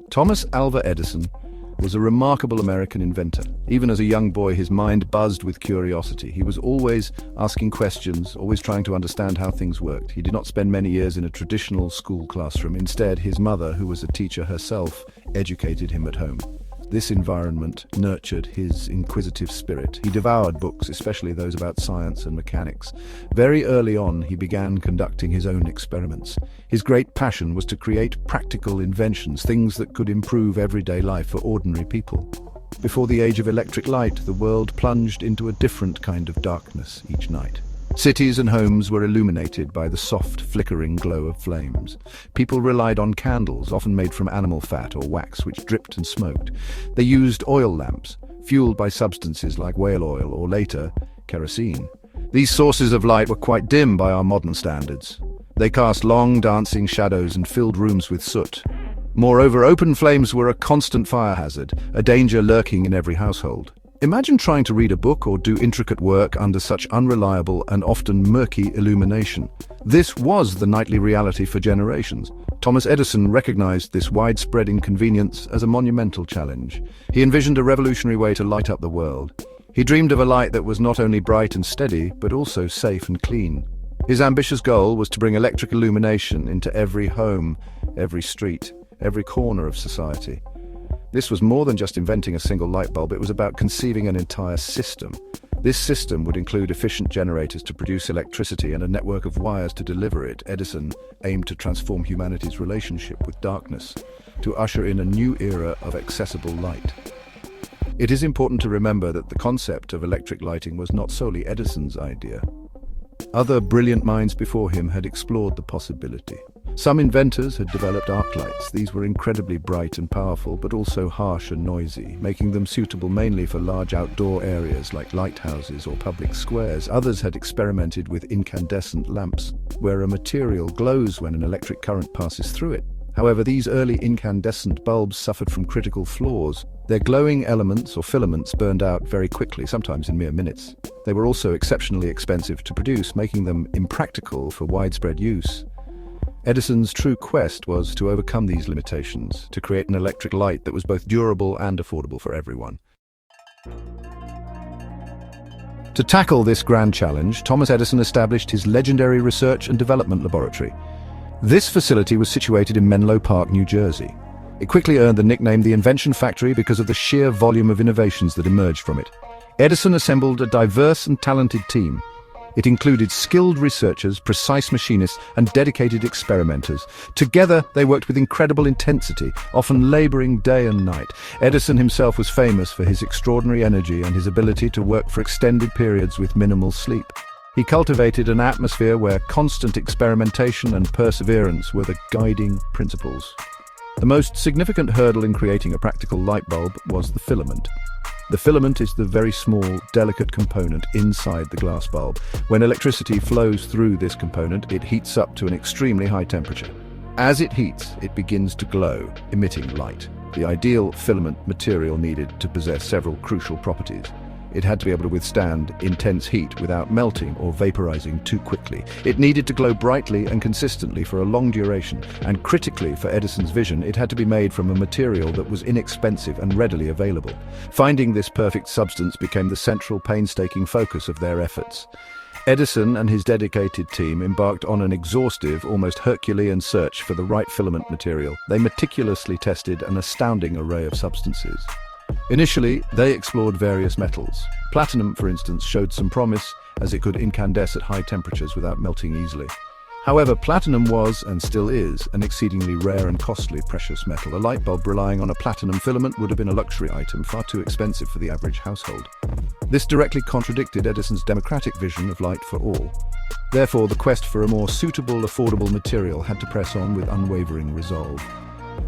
Thomas Alva Edison was a remarkable American inventor. Even as a young boy, his mind buzzed with curiosity. He was always asking questions, always trying to understand how things worked. He did not spend many years in a traditional school classroom. Instead, his mother, who was a teacher herself, educated him at home. This environment nurtured his inquisitive spirit. He devoured books, especially those about science and mechanics. Very early on, he began conducting his own experiments. His great passion was to create practical inventions, things that could improve everyday life for ordinary people. Before the age of electric light, the world plunged into a different kind of darkness each night. Cities and homes were illuminated by the soft, flickering glow of flames. People relied on candles, often made from animal fat or wax, which dripped and smoked. They used oil lamps, fueled by substances like whale oil or, later, kerosene. These sources of light were quite dim by our modern standards. They cast long, dancing shadows and filled rooms with soot. Moreover, open flames were a constant fire hazard, a danger lurking in every household. Imagine trying to read a book or do intricate work under such unreliable and often murky illumination. This was the nightly reality for generations. Thomas Edison recognized this widespread inconvenience as a monumental challenge. He envisioned a revolutionary way to light up the world. He dreamed of a light that was not only bright and steady, but also safe and clean. His ambitious goal was to bring electric illumination into every home, every street, every corner of society. This was more than just inventing a single light bulb. It was about conceiving an entire system. This system would include efficient generators to produce electricity and a network of wires to deliver it. Edison aimed to transform humanity's relationship with darkness, to usher in a new era of accessible light. It is important to remember that the concept of electric lighting was not solely Edison's idea. Other brilliant minds before him had explored the possibility. Some inventors had developed arc lights. These were incredibly bright and powerful, but also harsh and noisy, making them suitable mainly for large outdoor areas like lighthouses or public squares. Others had experimented with incandescent lamps, where a material glows when an electric current passes through it. However, these early incandescent bulbs suffered from critical flaws. Their glowing elements or filaments burned out very quickly, sometimes in mere minutes. They were also exceptionally expensive to produce, making them impractical for widespread use. Edison's true quest was to overcome these limitations, to create an electric light that was both durable and affordable for everyone. To tackle this grand challenge, Thomas Edison established his legendary research and development laboratory. This facility was situated in Menlo Park, New Jersey. It quickly earned the nickname the Invention Factory because of the sheer volume of innovations that emerged from it. Edison assembled a diverse and talented team. It included skilled researchers, precise machinists, and dedicated experimenters. Together, they worked with incredible intensity, often laboring day and night. Edison himself was famous for his extraordinary energy and his ability to work for extended periods with minimal sleep. He cultivated an atmosphere where constant experimentation and perseverance were the guiding principles. The most significant hurdle in creating a practical light bulb was the filament. The filament is the very small, delicate component inside the glass bulb. When electricity flows through this component, it heats up to an extremely high temperature. As it heats, it begins to glow, emitting light. The ideal filament material needed to possess several crucial properties. It had to be able to withstand intense heat without melting or vaporizing too quickly. It needed to glow brightly and consistently for a long duration, and critically for Edison's vision, it had to be made from a material that was inexpensive and readily available. Finding this perfect substance became the central, painstaking focus of their efforts. Edison and his dedicated team embarked on an exhaustive, almost Herculean search for the right filament material. They meticulously tested an astounding array of substances. Initially, they explored various metals. Platinum, for instance, showed some promise as it could incandesce at high temperatures without melting easily. However, platinum was, and still is, an exceedingly rare and costly precious metal. A light bulb relying on a platinum filament would have been a luxury item, far too expensive for the average household. This directly contradicted Edison's democratic vision of light for all. Therefore, the quest for a more suitable, affordable material had to press on with unwavering resolve.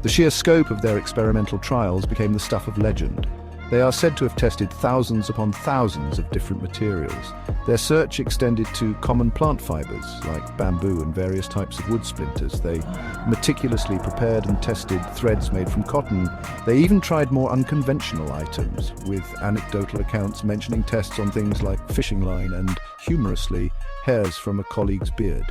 The sheer scope of their experimental trials became the stuff of legend. They are said to have tested thousands upon thousands of different materials. Their search extended to common plant fibers, like bamboo and various types of wood splinters. They meticulously prepared and tested threads made from cotton. They even tried more unconventional items, with anecdotal accounts mentioning tests on things like fishing line and, humorously, hairs from a colleague's beard.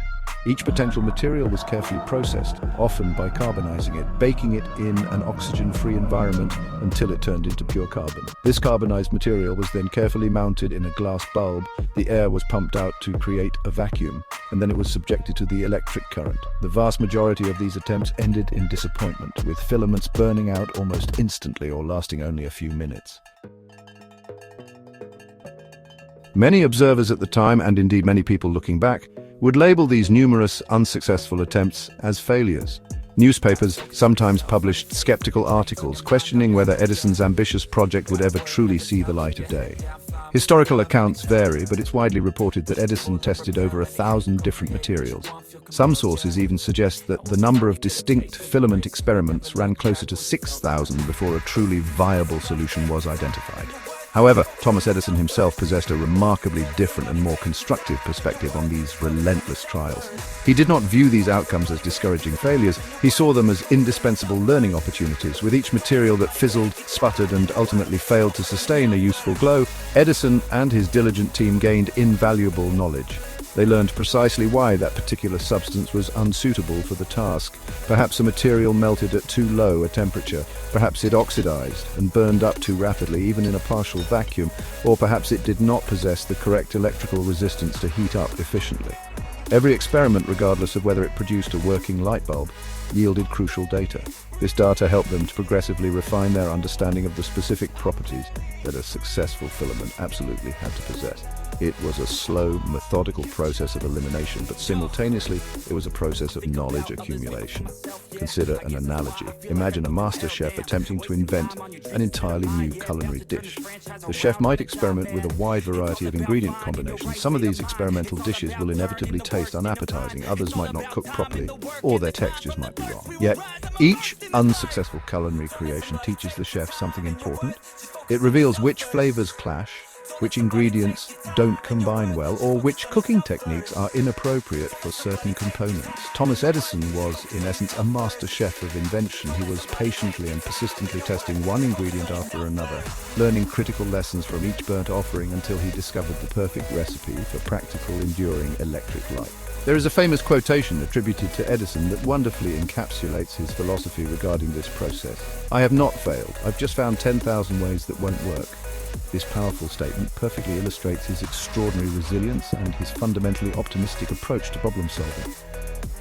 Each potential material was carefully processed, often by carbonizing it, baking it in an oxygen-free environment until it turned into pure carbon. This carbonized material was then carefully mounted in a glass bulb. The air was pumped out to create a vacuum, and then it was subjected to the electric current. The vast majority of these attempts ended in disappointment, with filaments burning out almost instantly or lasting only a few minutes. Many observers at the time, and indeed many people looking back, would label these numerous unsuccessful attempts as failures. Newspapers sometimes published skeptical articles questioning whether Edison's ambitious project would ever truly see the light of day. Historical accounts vary, but it's widely reported that Edison tested over 1,000 different materials. Some sources even suggest that the number of distinct filament experiments ran closer to 6,000 before a truly viable solution was identified. However, Thomas Edison himself possessed a remarkably different and more constructive perspective on these relentless trials. He did not view these outcomes as discouraging failures. He saw them as indispensable learning opportunities. With each material that fizzled, sputtered, and ultimately failed to sustain a useful glow, Edison and his diligent team gained invaluable knowledge. They learned precisely why that particular substance was unsuitable for the task. Perhaps a material melted at too low a temperature, perhaps it oxidized and burned up too rapidly, even in a partial vacuum, or perhaps it did not possess the correct electrical resistance to heat up efficiently. Every experiment, regardless of whether it produced a working light bulb, yielded crucial data. This data helped them to progressively refine their understanding of the specific properties that a successful filament absolutely had to possess. It was a slow, methodical process of elimination, but simultaneously, it was a process of knowledge accumulation. Consider an analogy. Imagine a master chef attempting to invent an entirely new culinary dish. The chef might experiment with a wide variety of ingredient combinations. Some of these experimental dishes will inevitably taste unappetizing, others might not cook properly, or their textures might be wrong. Yet, each unsuccessful culinary creation teaches the chef something important. It reveals which flavors clash, which ingredients don't combine well, or which cooking techniques are inappropriate for certain components. Thomas Edison was, in essence, a master chef of invention. He was patiently and persistently testing one ingredient after another, learning critical lessons from each burnt offering until he discovered the perfect recipe for practical, enduring electric light. There is a famous quotation attributed to Edison that wonderfully encapsulates his philosophy regarding this process. "I have not failed. I've just found 10,000 ways that won't work." This powerful statement perfectly illustrates his extraordinary resilience and his fundamentally optimistic approach to problem solving.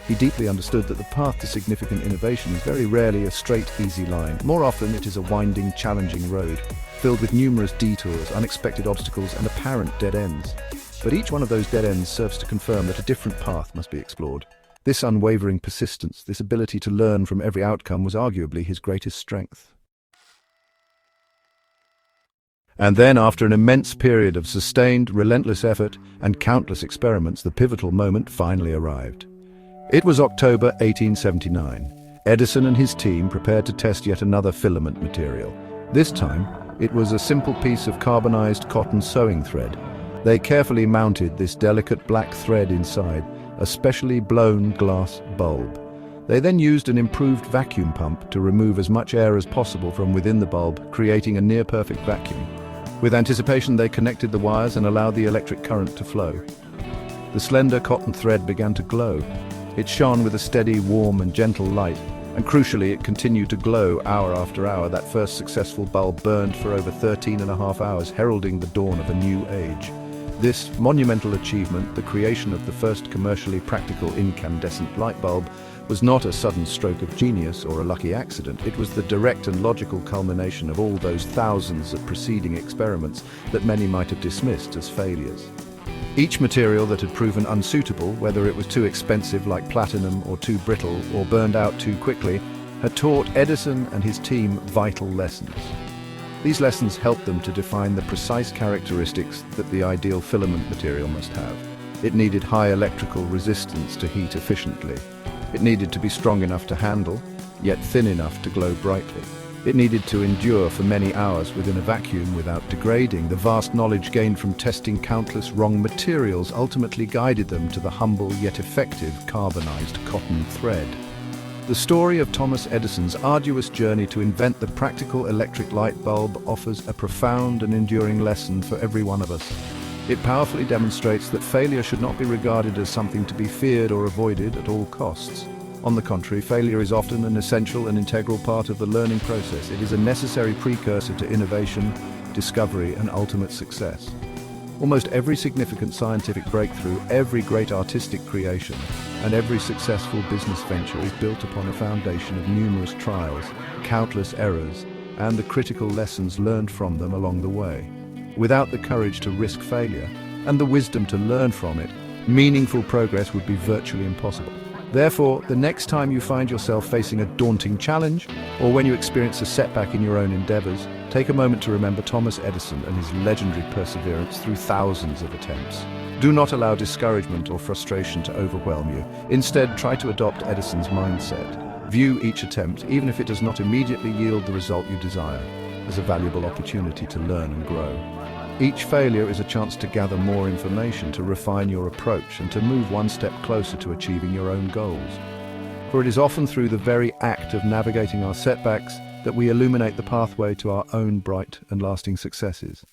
He deeply understood that the path to significant innovation is very rarely a straight, easy line. More often, it is a winding, challenging road, filled with numerous detours, unexpected obstacles, and apparent dead ends. But each one of those dead ends serves to confirm that a different path must be explored. This unwavering persistence, this ability to learn from every outcome, was arguably his greatest strength. And then, after an immense period of sustained, relentless effort and countless experiments, the pivotal moment finally arrived. It was October 1879. Edison and his team prepared to test yet another filament material. This time, it was a simple piece of carbonized cotton sewing thread. They carefully mounted this delicate black thread inside a specially blown glass bulb. They then used an improved vacuum pump to remove as much air as possible from within the bulb, creating a near-perfect vacuum. With anticipation, they connected the wires and allowed the electric current to flow. The slender cotton thread began to glow. It shone with a steady, warm, and gentle light, and crucially, it continued to glow hour after hour. That first successful bulb burned for over 13.5 hours, heralding the dawn of a new age. This monumental achievement, the creation of the first commercially practical incandescent light bulb, was not a sudden stroke of genius or a lucky accident. It was the direct and logical culmination of all those thousands of preceding experiments that many might have dismissed as failures. Each material that had proven unsuitable, whether it was too expensive like platinum or too brittle or burned out too quickly, had taught Edison and his team vital lessons. These lessons helped them to define the precise characteristics that the ideal filament material must have. It needed high electrical resistance to heat efficiently. It needed to be strong enough to handle, yet thin enough to glow brightly. It needed to endure for many hours within a vacuum without degrading. The vast knowledge gained from testing countless wrong materials ultimately guided them to the humble yet effective carbonized cotton thread. The story of Thomas Edison's arduous journey to invent the practical electric light bulb offers a profound and enduring lesson for every one of us. It powerfully demonstrates that failure should not be regarded as something to be feared or avoided at all costs. On the contrary, failure is often an essential and integral part of the learning process. It is a necessary precursor to innovation, discovery, and ultimate success. Almost every significant scientific breakthrough, every great artistic creation, and every successful business venture is built upon a foundation of numerous trials, countless errors, and the critical lessons learned from them along the way. Without the courage to risk failure and the wisdom to learn from it, meaningful progress would be virtually impossible. Therefore, the next time you find yourself facing a daunting challenge, or when you experience a setback in your own endeavors, take a moment to remember Thomas Edison and his legendary perseverance through thousands of attempts. Do not allow discouragement or frustration to overwhelm you. Instead, try to adopt Edison's mindset. View each attempt, even if it does not immediately yield the result you desire, as a valuable opportunity to learn and grow. Each failure is a chance to gather more information, to refine your approach, and to move one step closer to achieving your own goals. For it is often through the very act of navigating our setbacks that we illuminate the pathway to our own bright and lasting successes.